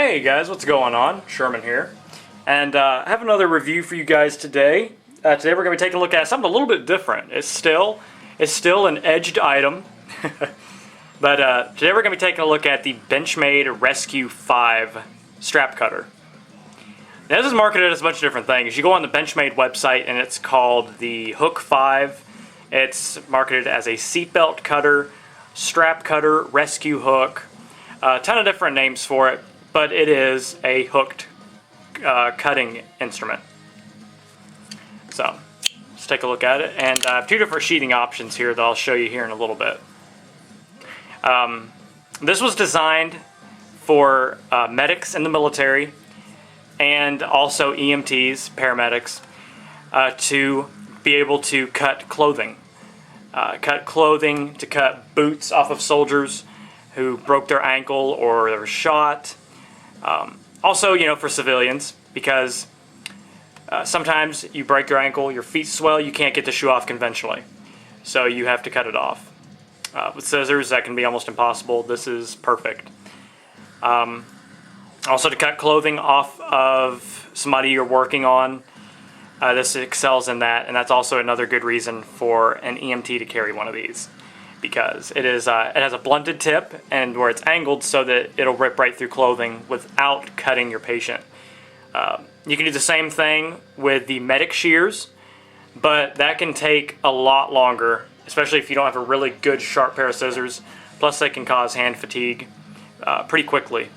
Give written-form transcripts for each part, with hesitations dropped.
Hey guys, what's going on? Sherman here, and I have another review for you guys today. Today we're going to be taking a look at something a little bit different. It's still an edged item, but today we're going to be taking a look at the Benchmade Rescue 5 strap cutter. Now this is marketed as a bunch of different things. You go on the Benchmade website and it's called the Hook 5. It's marketed as a seatbelt cutter, strap cutter, rescue hook, a ton of different names for it. But it is a hooked cutting instrument. So let's take a look at it. And I have two different sheathing options here that I'll show you here in a little bit. This was designed for medics in the military and also EMTs, paramedics, to be able to cut clothing. To cut boots off of soldiers who broke their ankle or they were shot. Also, you know, for civilians, because sometimes you break your ankle, your feet swell, you can't get the shoe off conventionally. So you have to cut it off. With scissors, that can be almost impossible. This is perfect. Also to cut clothing off of somebody you're working on, this excels in that, and that's also another good reason for an EMT to carry one of these. Because it has a blunted tip and where it's angled so that it'll rip right through clothing without cutting your patient. You can do the same thing with the medic shears, but that can take a lot longer, especially if you don't have a really good sharp pair of scissors. Plus they can cause hand fatigue pretty quickly.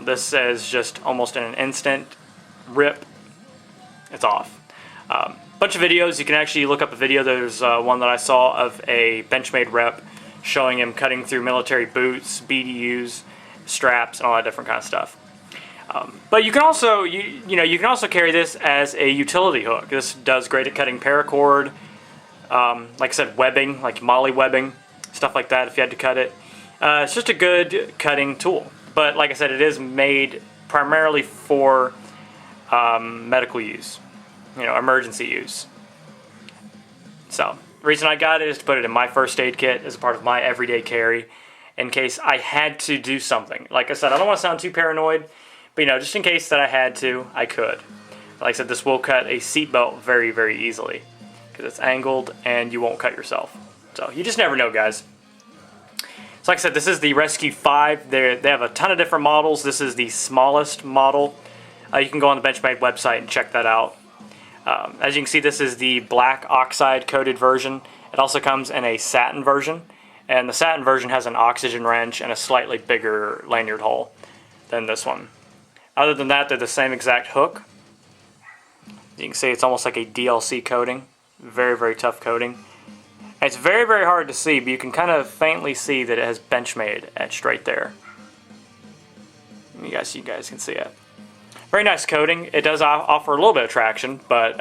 This is just almost in an instant rip, it's off. Bunch of videos. You can actually look up a video. There's one that I saw of a Benchmade rep showing him cutting through military boots, BDUs, straps, and all that different kind of stuff. But you can also you can also carry this as a utility hook. This does great at cutting paracord, like I said, webbing, like molly webbing, stuff like that. If you had to cut it, it's just a good cutting tool. But like I said, it is made primarily for medical use. Emergency use. So, the reason I got it is to put it in my first aid kit as a part of my everyday carry in case I had to do something. Like I said, I don't want to sound too paranoid, but just in case that I had to, I could. Like I said, this will cut a seatbelt very, very easily because it's angled and you won't cut yourself. So, you just never know, guys. So, like I said, this is the Rescue 5. They have a ton of different models. This is the smallest model. You can go on the Benchmade website and check that out. As you can see, this is the black oxide coated version. It also comes in a satin version, and the satin version has an oxygen wrench and a slightly bigger lanyard hole than this one. Other than that, they're the same exact hook. You can see it's almost like a DLC coating. Very, very tough coating. And it's very, very hard to see, but you can kind of faintly see that it has Benchmade etched right there. You guys can see it. Very nice coating. It does offer a little bit of traction, but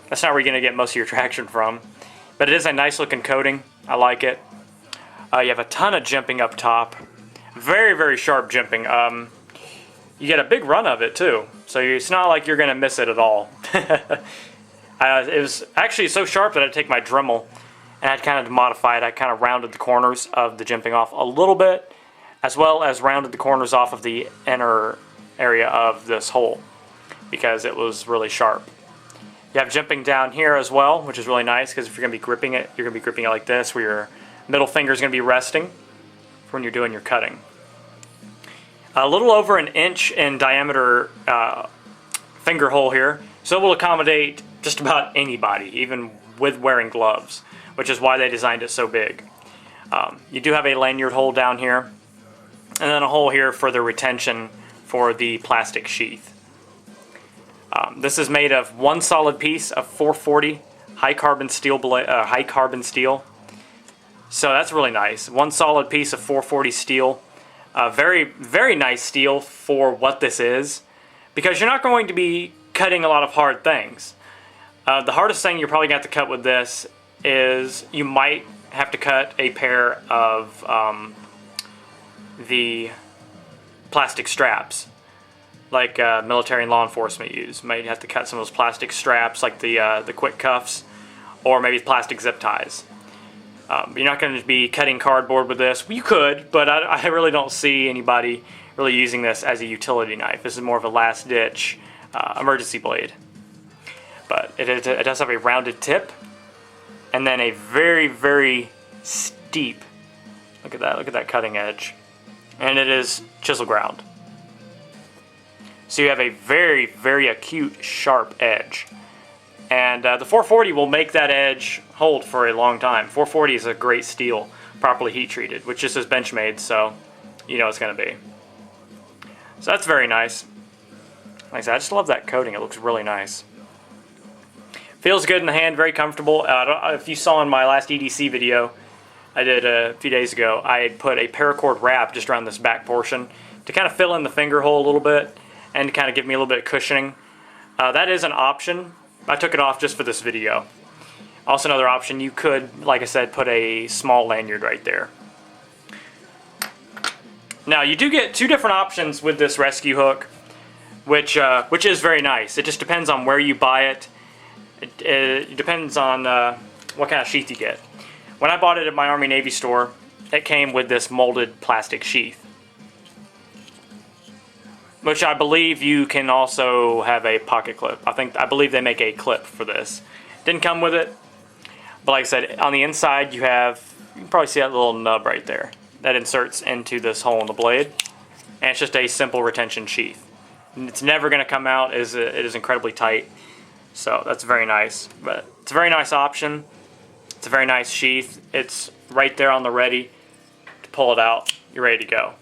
that's not where you're going to get most of your traction from. But it is a nice looking coating. I like it. You have a ton of jimping up top. Very, very sharp jimping. You get a big run of it too, so it's not like you're going to miss it at all. It was actually so sharp that I had to take my Dremel and I had kind of modified. I kind of rounded the corners of the jimping off a little bit, as well as rounded the corners off of the inner area of this hole because it was really sharp. You have jimping down here as well, which is really nice because if you're going to be gripping it, you're going to be gripping it like this where your middle finger is going to be resting for when you're doing your cutting. A little over an inch in diameter finger hole here, so it will accommodate just about anybody, even with wearing gloves, which is why they designed it so big. You do have a lanyard hole down here and then a hole here for the retention for the plastic sheath. This is made of one solid piece of 440 high carbon steel. So that's really nice. One solid piece of 440 steel. Very, very nice steel for what this is, because you're not going to be cutting a lot of hard things. The hardest thing you're probably going to have to cut with this is you might have to cut a pair of the plastic straps like military and law enforcement use. Might have to cut some of those plastic straps like the quick cuffs, or maybe plastic zip ties. You're not going to be cutting cardboard with this. You could, but I really don't see anybody really using this as a utility knife. This is more of a last-ditch emergency blade. But it does have a rounded tip, and then a very, very steep, look at that cutting edge. And it is chisel ground. So you have a very, very acute, sharp edge. And the 440 will make that edge hold for a long time. 440 is a great steel, properly heat treated, which just is Benchmade, so you know it's going to be. So that's very nice. Like I said, I just love that coating. It looks really nice. Feels good in the hand, very comfortable. If you saw in my last EDC video I did a few days ago, I had put a paracord wrap just around this back portion to kind of fill in the finger hole a little bit and to kind of give me a little bit of cushioning. That is an option. I took it off just for this video. Also another option, you could, like I said, put a small lanyard right there. Now you do get two different options with this rescue hook, which is very nice. It just depends on where you buy it. It depends on what kind of sheath you get. When I bought it at my Army Navy store, it came with this molded plastic sheath, which I believe you can also have a pocket clip. I believe they make a clip for this. Didn't come with it, but like I said, on the inside you can probably see that little nub right there that inserts into this hole in the blade, and it's just a simple retention sheath. And it's never going to come out. It is incredibly tight. So that's very nice, but it's a very nice option. It's a very nice sheath. It's right there on the ready to pull it out. You're ready to go.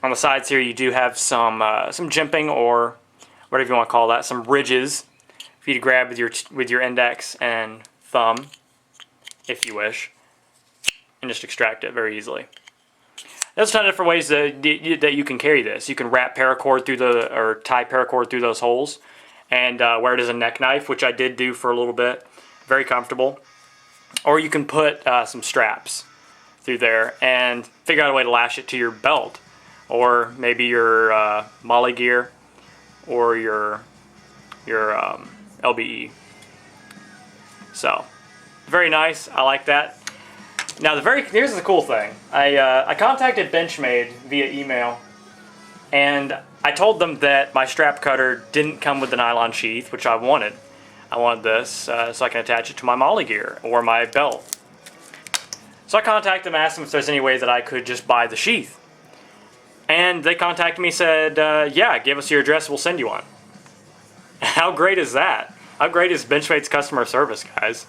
On the sides here, you do have some jimping, or whatever you want to call that, some ridges for you to grab with your index and thumb, if you wish, and just extract it very easily. There's a ton of different ways that you can carry this. You can wrap paracord through or tie paracord through those holes, and wear it as a neck knife, which I did do for a little bit. Very comfortable. Or you can put some straps through there and figure out a way to lash it to your belt, or maybe your molly gear, or your LBE. So very nice. I like that. Now here's the cool thing. I contacted Benchmade via email, and I told them that my strap cutter didn't come with the nylon sheath, which I wanted. I wanted this so I can attach it to my molly gear or my belt. So I contacted them, asked them if there's any way that I could just buy the sheath. And they contacted me, said, yeah, give us your address, we'll send you one. How great is that? How great is Benchmade's customer service, guys?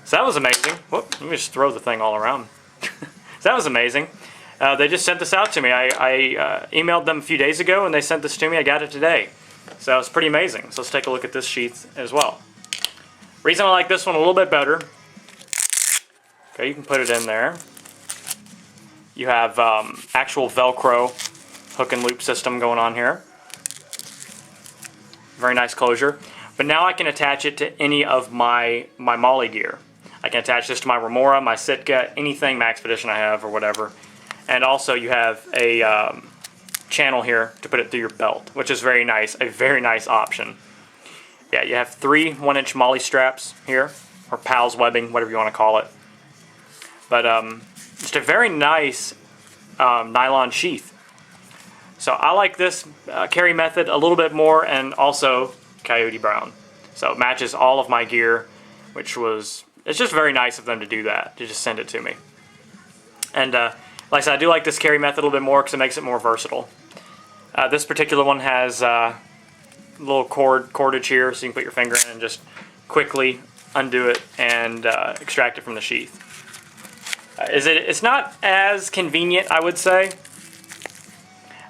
So that was amazing. Whoop, let me just throw the thing all around. So that was amazing. They just sent this out to me. I emailed them a few days ago, and they sent this to me. I got it today. So it's pretty amazing. So let's take a look at this sheath as well. Reason I like this one a little bit better. Okay, you can put it in there. You have actual Velcro hook and loop system going on here. Very nice closure. But now I can attach it to any of my molly gear. I can attach this to my Remora, my Sitka, anything Maxpedition I have or whatever. And also you have a channel here to put it through your belt, which is very nice, a very nice option. Yeah, you have 3 1-inch molly straps here, or PALS webbing, whatever you want to call it. But just a very nice nylon sheath. So I like this carry method a little bit more, and also coyote brown. So it matches all of my gear, which was, it's just very nice of them to do that, to just send it to me. And like I said, I do like this carry method a little bit more because it makes it more versatile. This particular one has a little cordage here, so you can put your finger in and just quickly undo it and extract it from the sheath. It's not as convenient, I would say,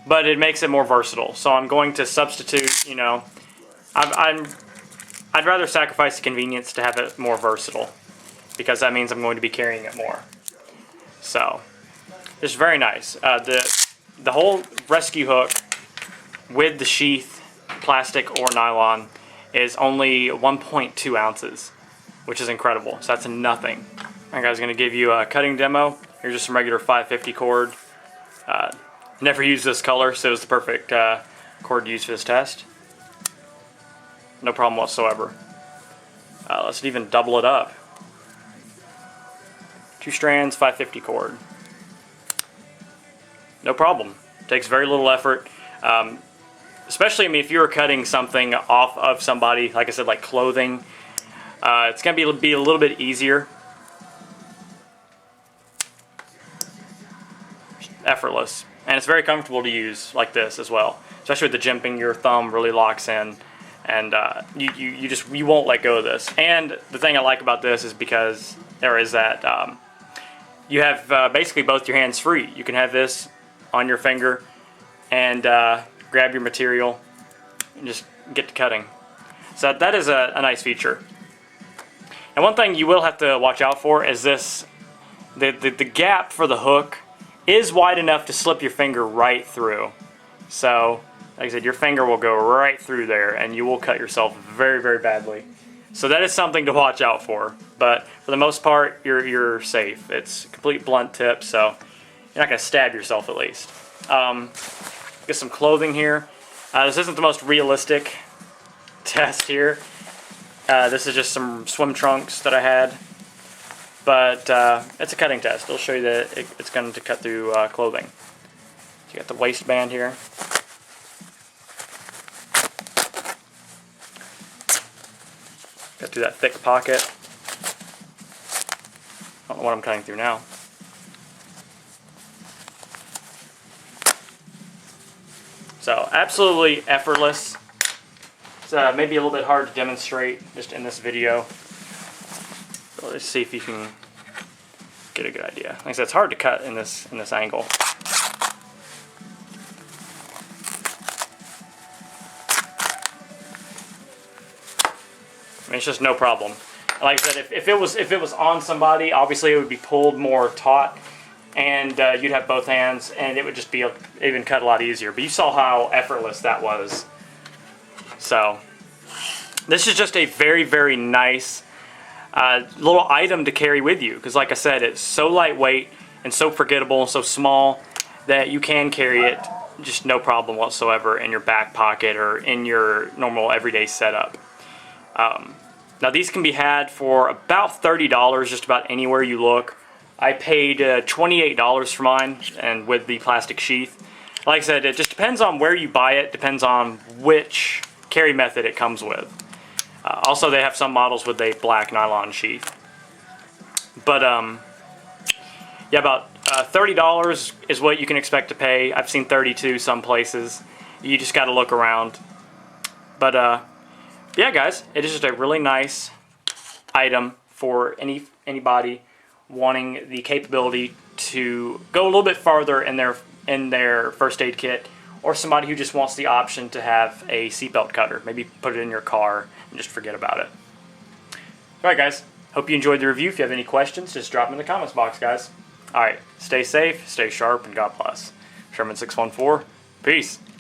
but it makes it more versatile. So I'm going to substitute, you know, I'd rather sacrifice the convenience to have it more versatile, because that means I'm going to be carrying it more. So it's very nice. The whole rescue hook with the sheath, plastic or nylon, is only 1.2 ounces, which is incredible. So that's nothing. Alright guys, I'm going to give you a cutting demo. Here's just some regular 550 cord. Never used this color, so it was the perfect cord to use for this test. No problem whatsoever. Let's even double it up. 2 strands, 550 cord. No problem. takes very little effort. Especially, I mean, if you were cutting something off of somebody, like I said, like clothing, it's going to be a little bit easier. Effortless. And it's very comfortable to use like this as well. Especially with the jimping, your thumb really locks in, and you won't let go of this. And the thing I like about this is because there is that you have basically both your hands free. You can have this on your finger and grab your material and just get to cutting. So that is a nice feature. And one thing you will have to watch out for is this, the gap for the hook is wide enough to slip your finger right through. So, like I said, your finger will go right through there and you will cut yourself very, very badly. So that is something to watch out for. But for the most part, you're safe. It's a complete blunt tip, so you're not going to stab yourself at least. Get some clothing here. This isn't the most realistic test here. This is just some swim trunks that I had. But it's a cutting test. It'll show you that it's going to cut through clothing. So you got the waistband here. Got through that thick pocket. I don't know what I'm cutting through now. So absolutely effortless. It's maybe a little bit hard to demonstrate just in this video. Let's see if you can get a good idea. Like I said, it's hard to cut in this angle. I mean, it's just no problem. Like I said, if it was on somebody, obviously it would be pulled more taut, and you'd have both hands, and it would just be even cut a lot easier. But you saw how effortless that was. So this is just a very, very nice little item to carry with you, because like I said, it's so lightweight and so forgettable and so small that you can carry it just no problem whatsoever in your back pocket or in your normal everyday setup. Now these can be had for about $30 just about anywhere you look. I paid $28 for mine, and with the plastic sheath. Like I said, it just depends on where you buy it, depends on which carry method it comes with. Also, they have some models with a black nylon sheath. But, yeah, about $30 is what you can expect to pay. I've seen $32 some places. You just got to look around. But, yeah, guys, it is just a really nice item for anybody wanting the capability to go a little bit farther in their first aid kit, or somebody who just wants the option to have a seatbelt cutter. Maybe put it in your car and just forget about it. Alright guys, hope you enjoyed the review. If you have any questions, just drop them in the comments box, guys. Alright, stay safe, stay sharp, and God bless. Sherman614, peace.